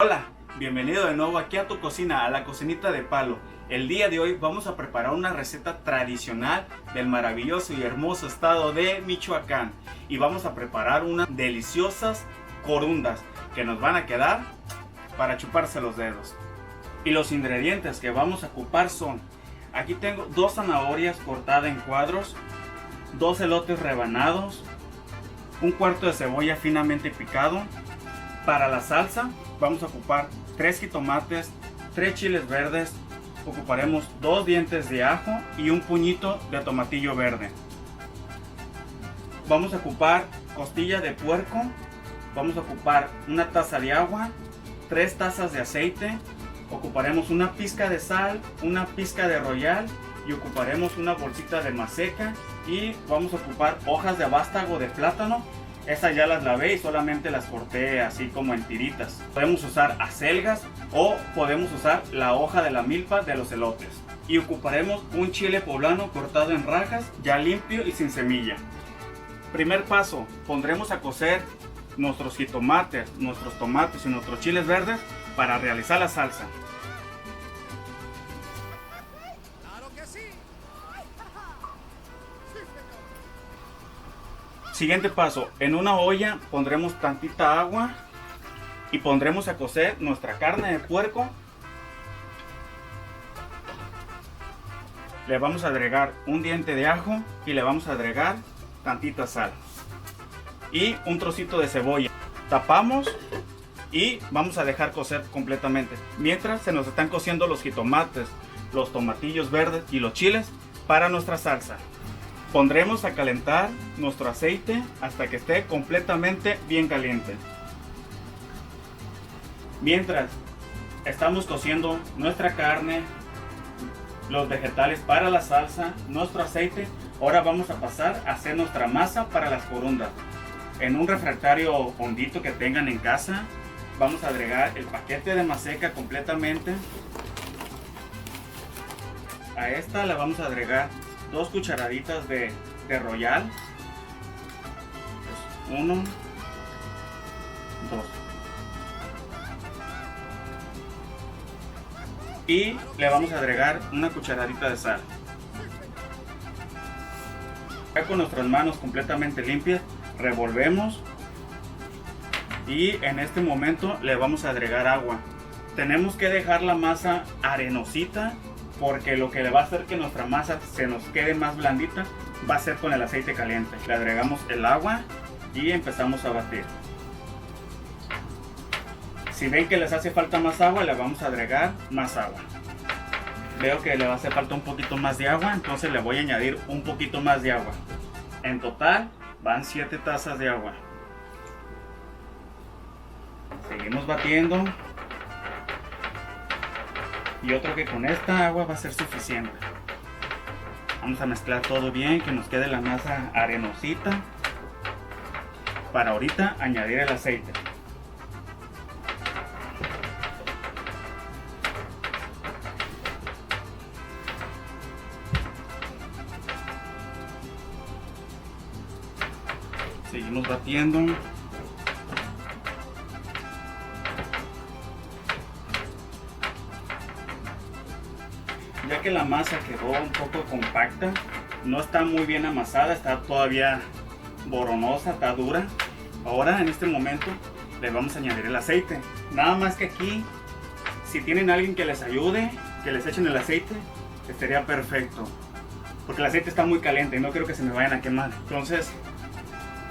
Hola, bienvenido de nuevo aquí a tu cocina, a la cocinita de palo. El día de hoy vamos a preparar una receta tradicional del maravilloso y hermoso estado de Michoacán. Y vamos a preparar unas deliciosas corundas que nos van a quedar para chuparse los dedos. Y los ingredientes que vamos a ocupar son: aquí tengo 2 zanahorias cortadas en cuadros, 2 elotes rebanados, un cuarto de cebolla finamente picado. Para la salsa vamos a ocupar 3 jitomates, 3 chiles verdes, ocuparemos 2 dientes de ajo y un puñito de tomatillo verde. Vamos a ocupar costilla de puerco, vamos a ocupar una taza de agua, 3 tazas de aceite, ocuparemos una pizca de sal, una pizca de royal y ocuparemos una bolsita de maseca, y vamos a ocupar hojas de vástago de plátano. Estas ya las lavé y solamente las corté así como en tiritas. Podemos usar acelgas o podemos usar la hoja de la milpa de los elotes. Y ocuparemos un chile poblano cortado en rajas, ya limpio y sin semilla. Primer paso, pondremos a cocer nuestros jitomates, nuestros tomates y nuestros chiles verdes para realizar la salsa. Siguiente paso, en una olla pondremos tantita agua y pondremos a cocer nuestra carne de puerco. Le vamos a agregar un diente de ajo y le vamos a agregar tantita sal y un trocito de cebolla. Tapamos y vamos a dejar cocer completamente. Mientras se nos están cociendo los jitomates, los tomatillos verdes y los chiles para nuestra salsa. Pondremos a calentar nuestro aceite hasta que esté completamente bien caliente. Mientras estamos cociendo nuestra carne, los vegetales para la salsa, nuestro aceite, ahora vamos a pasar a hacer nuestra masa para las corundas. En un refractario hondito que tengan en casa, vamos a agregar el paquete de maseca completamente. A esta le vamos a agregar 2 cucharaditas de royal. 1, 2. Y le vamos a agregar una cucharadita de sal. Ya con nuestras manos completamente limpias, revolvemos. Y en este momento le vamos a agregar agua. Tenemos que dejar la masa arenosita, porque lo que le va a hacer que nuestra masa se nos quede más blandita va a ser con el aceite caliente. Le agregamos el agua y empezamos a batir. Si ven que les hace falta más agua, le vamos a agregar más agua. Veo que le va a hacer falta un poquito más de agua, entonces le voy a añadir un poquito más de agua. En total van 7 tazas de agua. Seguimos batiendo. Y otro que con esta agua va a ser suficiente. Vamos a mezclar todo bien, que nos quede la masa arenosita, para ahorita añadir el aceite. Seguimos batiendo. Ya que la masa quedó un poco compacta, no está muy bien amasada, está todavía boronosa, está dura. Ahora en este momento le vamos a añadir el aceite. Nada más que aquí, si tienen alguien que les ayude, que les echen el aceite, estaría perfecto. Porque el aceite está muy caliente y no quiero que se me vayan a quemar. Entonces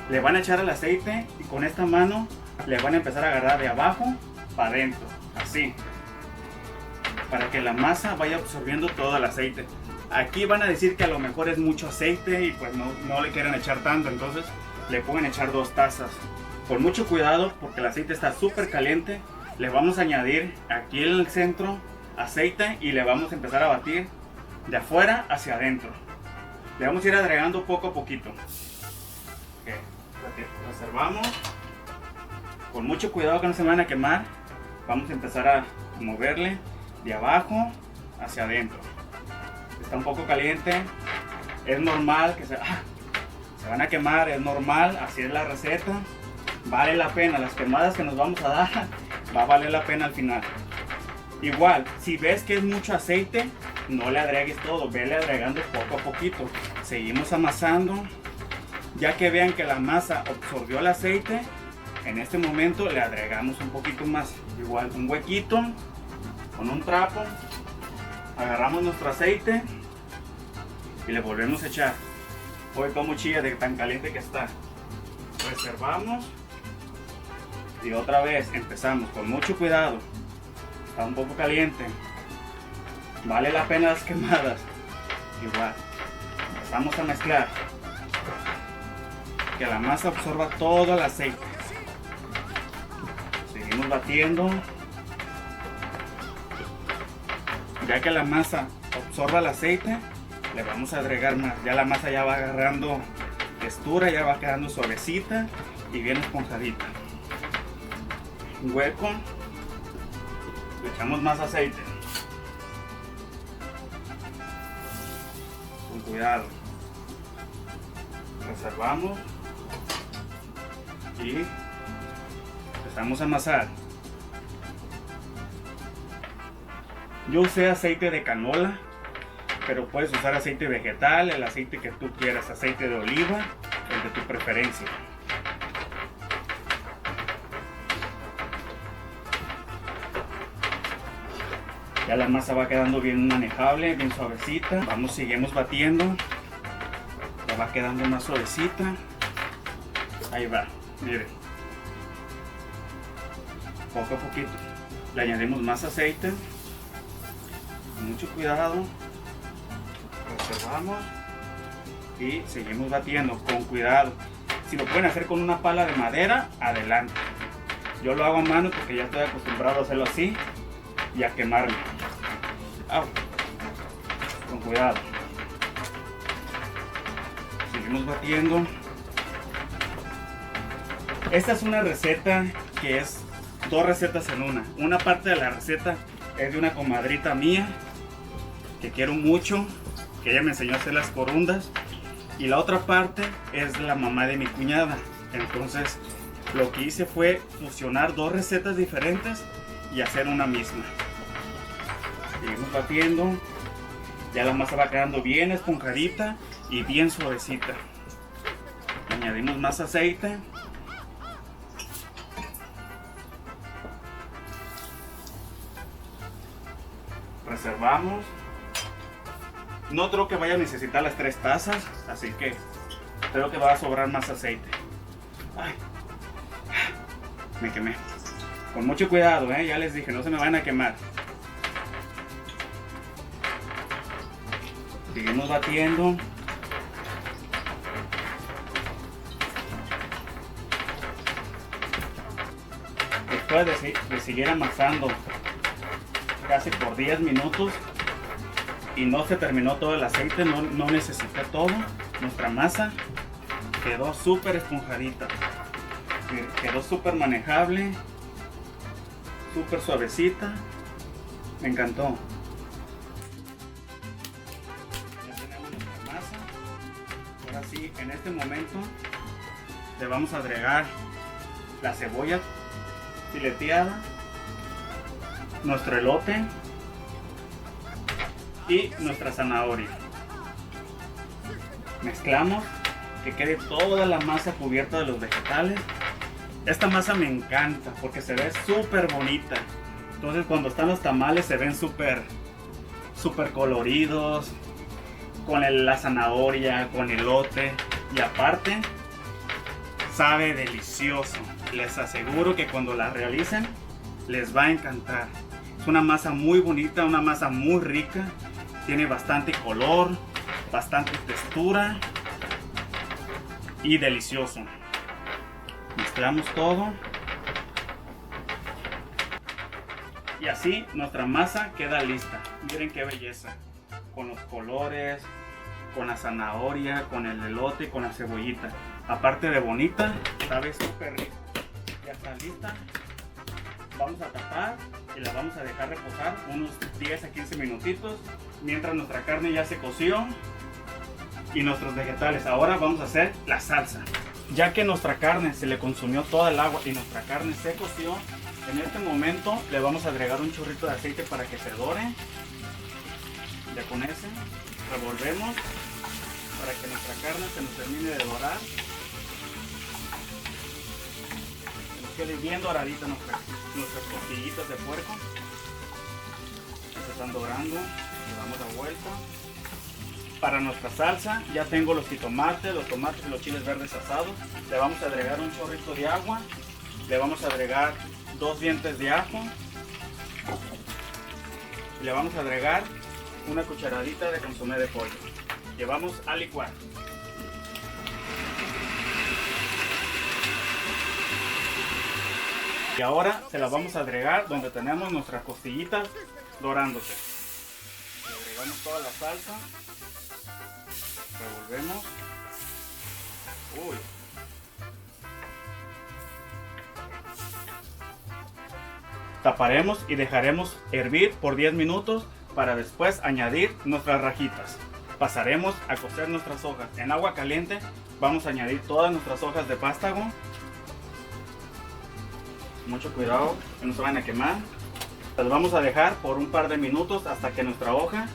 le van a echar el aceite y con esta mano le van a empezar a agarrar de abajo para adentro, así, para que la masa vaya absorbiendo todo el aceite. Aquí van a decir que a lo mejor es mucho aceite y pues no le quieren echar tanto, entonces le pueden echar 2 tazas. Con mucho cuidado, porque el aceite está súper caliente. Le vamos a añadir aquí en el centro aceite y le vamos a empezar a batir de afuera hacia adentro. Le vamos a ir agregando poco a poquito. Okay. Reservamos. Con mucho cuidado que no se van a quemar. Vamos a empezar a moverle de abajo hacia adentro. Está un poco caliente, es normal que se van a quemar, es normal, así es la receta. Vale la pena, las quemadas que nos vamos a dar va a valer la pena al final. Igual, si ves que es mucho aceite, no le agregues todo, vele agregando poco a poquito. Seguimos amasando. Ya que vean que la masa absorbió el aceite, en este momento le agregamos un poquito más. Igual un huequito con un trapo, agarramos nuestro aceite y le volvemos a echar. Hoy como chilla de tan caliente que está. Reservamos y otra vez empezamos con mucho cuidado. Está un poco caliente, vale la pena las quemadas. Igual empezamos a mezclar, que la masa absorba todo el aceite. Seguimos batiendo. Ya que la masa absorba el aceite, le vamos a agregar más. Ya la masa ya va agarrando textura, ya va quedando suavecita y bien esponjadita. Un hueco, le echamos más aceite. Con cuidado. Reservamos y empezamos a amasar. Yo usé aceite de canola, pero puedes usar aceite vegetal, el aceite que tú quieras, aceite de oliva, el de tu preferencia. Ya la masa va quedando bien manejable, bien suavecita. Seguimos batiendo. Ya va quedando más suavecita. Ahí va, miren. Poco a poquito. Le añadimos más aceite. Con mucho cuidado. Reservamos. Y seguimos batiendo con cuidado. Si lo pueden hacer con una pala de madera, adelante. Yo lo hago a mano porque ya estoy acostumbrado a hacerlo así y a quemarme. Con cuidado. Seguimos batiendo. Esta es una receta que es 2 recetas en una. Una parte de la receta es de una comadrita mía que quiero mucho, que ella me enseñó a hacer las corundas, y la otra parte es de la mamá de mi cuñada. Entonces lo que hice fue fusionar 2 recetas diferentes y hacer una misma. Seguimos batiendo. Ya la masa va quedando bien esponjadita y bien suavecita. Añadimos más aceite. Reservamos. No creo que vaya a necesitar las 3 tazas, así que creo que va a sobrar más aceite. Ay, me quemé. Con mucho cuidado, ya les dije, no se me van a quemar. Seguimos batiendo. Después de seguir amasando casi por 10 minutos y no se terminó todo el aceite, no necesité todo, nuestra masa quedó súper esponjadita. Quedó súper manejable, súper suavecita. Me encantó. Ahora sí, en este momento le vamos a agregar la cebolla fileteada, nuestro elote y nuestra zanahoria. Mezclamos, que quede toda la masa cubierta de los vegetales. Esta masa me encanta porque se ve súper bonita. Entonces cuando están los tamales se ven súper coloridos, con la zanahoria, con el elote, y aparte sabe delicioso. Les aseguro que cuando la realicen les va a encantar. Es una masa muy bonita, una masa muy rica, tiene bastante color, bastante textura y delicioso. Mezclamos todo y así nuestra masa queda lista. Miren qué belleza, con los colores, con la zanahoria, con el elote, con la cebollita. Aparte de bonita, sabe súper rico. Ya está lista. Vamos a tapar y la vamos a dejar reposar unos 10 a 15 minutitos mientras nuestra carne ya se coció y nuestros vegetales. Ahora vamos a hacer la salsa. Ya que nuestra carne se le consumió toda el agua y nuestra carne se coció, En este momento le vamos a agregar un chorrito de aceite para que se dore. Ya con ese revolvemos para que nuestra carne se nos termine de dorar. Que nos quede bien doradita nuestras costillitas de puerco. Se están dorando, le damos la vuelta. Para nuestra salsa ya tengo los jitomates, los tomates y los chiles verdes asados. Le vamos a agregar un chorrito de agua. Le vamos a agregar 2 dientes de ajo. Le vamos a agregar una cucharadita de consomé de pollo. Y vamos a licuar. Y ahora se las vamos a agregar donde tenemos nuestras costillitas dorándose. Le agregamos toda la salsa. Revolvemos. Uy. Taparemos y dejaremos hervir por 10 minutos para después añadir nuestras rajitas. Pasaremos a cocer nuestras hojas. En agua caliente vamos a añadir todas nuestras hojas de pástago. Mucho cuidado que no se van a quemar. Las vamos a dejar por un par de minutos hasta que nuestra hoja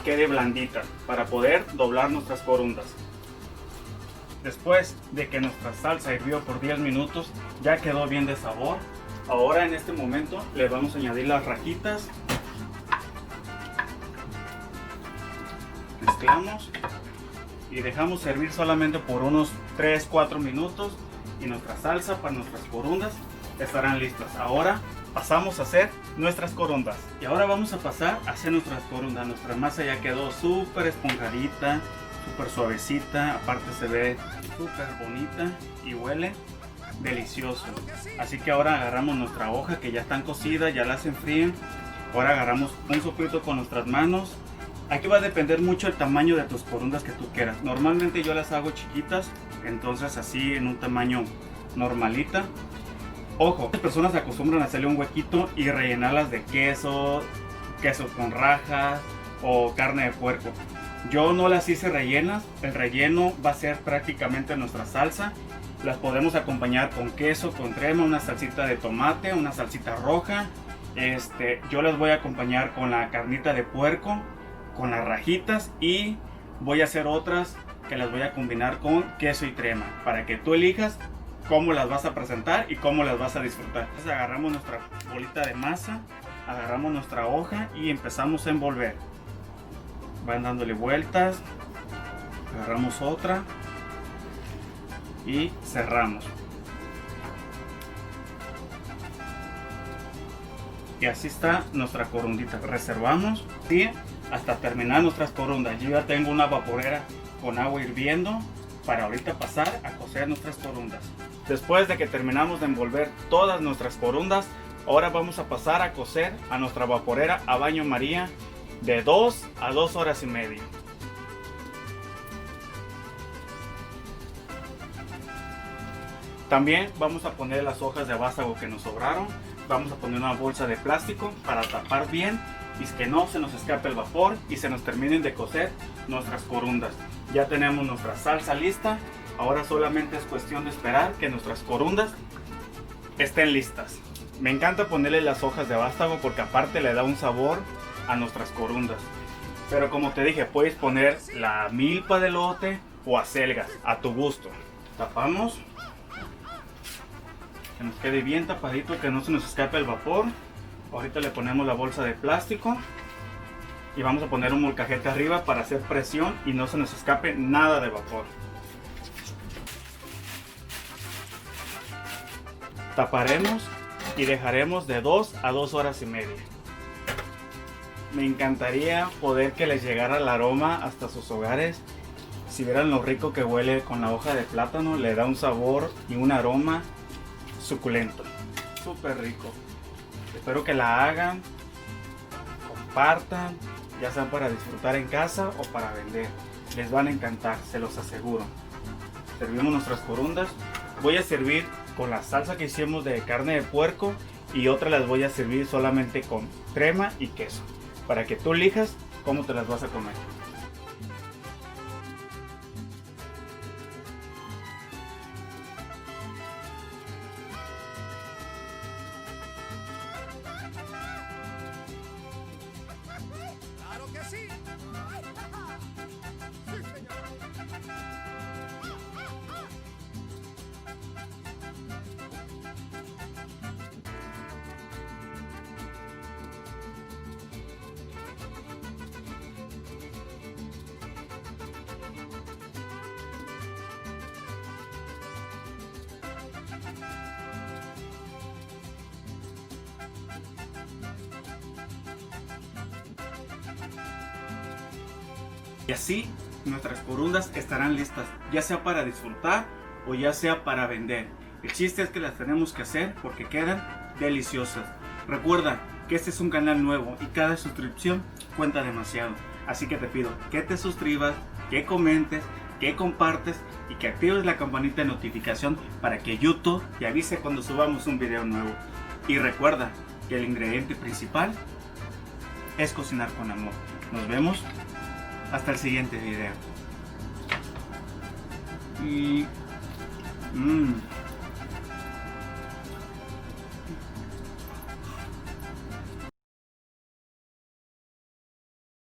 quede blandita para poder doblar nuestras corundas. Después de que nuestra salsa hirvió por 10 minutos, ya quedó bien de sabor. Ahora en este momento le vamos a añadir las rajitas. Mezclamos y dejamos servir solamente por unos 3-4 minutos y nuestra salsa para nuestras corundas estarán listas. Ahora pasamos a hacer nuestras corundas. Y ahora vamos a pasar a hacer nuestras corundas. Nuestra masa ya quedó súper esponjadita, súper suavecita. Aparte se ve súper bonita y huele delicioso. Así que ahora agarramos nuestra hoja que ya están cocidas, ya las enfríen. Ahora agarramos un sopito con nuestras manos. Aquí va a depender mucho el tamaño de tus corundas que tú quieras. Normalmente yo las hago chiquitas, entonces así en un tamaño normalita. Ojo, las personas acostumbran a hacerle un huequito y rellenarlas de queso, queso con rajas o carne de puerco. Yo no las hice rellenas, el relleno va a ser prácticamente nuestra salsa. Las podemos acompañar con queso, con crema, una salsita de tomate, una salsita roja. Yo las voy a acompañar con la carnita de puerco, con las rajitas, y voy a hacer otras que las voy a combinar con queso y crema para que tú elijas cómo las vas a presentar y cómo las vas a disfrutar. Entonces agarramos nuestra bolita de masa, agarramos nuestra hoja y empezamos a envolver. Van dándole vueltas, agarramos otra y cerramos. Y así está nuestra corundita. Reservamos y hasta terminar nuestras corundas. Yo ya tengo una vaporera con agua hirviendo para ahorita pasar a cocer nuestras corundas. Después de que terminamos de envolver todas nuestras corundas, ahora vamos a pasar a cocer a nuestra vaporera a baño María de 2 a 2 horas y media. También vamos a poner las hojas de vástago que nos sobraron. Vamos a poner una bolsa de plástico para tapar bien y que no se nos escape el vapor y se nos terminen de cocer nuestras corundas. Ya tenemos nuestra salsa lista. Ahora solamente es cuestión de esperar que nuestras corundas estén listas. Me encanta ponerle las hojas de vástago porque aparte le da un sabor a nuestras corundas. Pero como te dije, puedes poner la milpa de elote o acelgas a tu gusto. Tapamos. Que nos quede bien tapadito, que no se nos escape el vapor. Ahorita le ponemos la bolsa de plástico y vamos a poner un molcajete arriba para hacer presión y no se nos escape nada de vapor. Taparemos y dejaremos de 2 a 2 horas y media. Me encantaría poder que les llegara el aroma hasta sus hogares. Si vieran lo rico que huele con la hoja de plátano, le da un sabor y un aroma suculento, súper rico. Espero que la hagan, compartan, ya sea para disfrutar en casa o para vender. Les van a encantar, se los aseguro. Servimos nuestras corundas. Voy a servir con la salsa que hicimos de carne de puerco y otra las voy a servir solamente con crema y queso, para que tú elijas cómo te las vas a comer. Y así nuestras corundas estarán listas, ya sea para disfrutar o ya sea para vender. El chiste es que las tenemos que hacer porque quedan deliciosas. Recuerda que este es un canal nuevo y cada suscripción cuenta demasiado. Así que te pido que te suscribas, que comentes, que compartes y que actives la campanita de notificación para que YouTube te avise cuando subamos un video nuevo. Y recuerda que el ingrediente principal es cocinar con amor. Nos vemos hasta el siguiente video.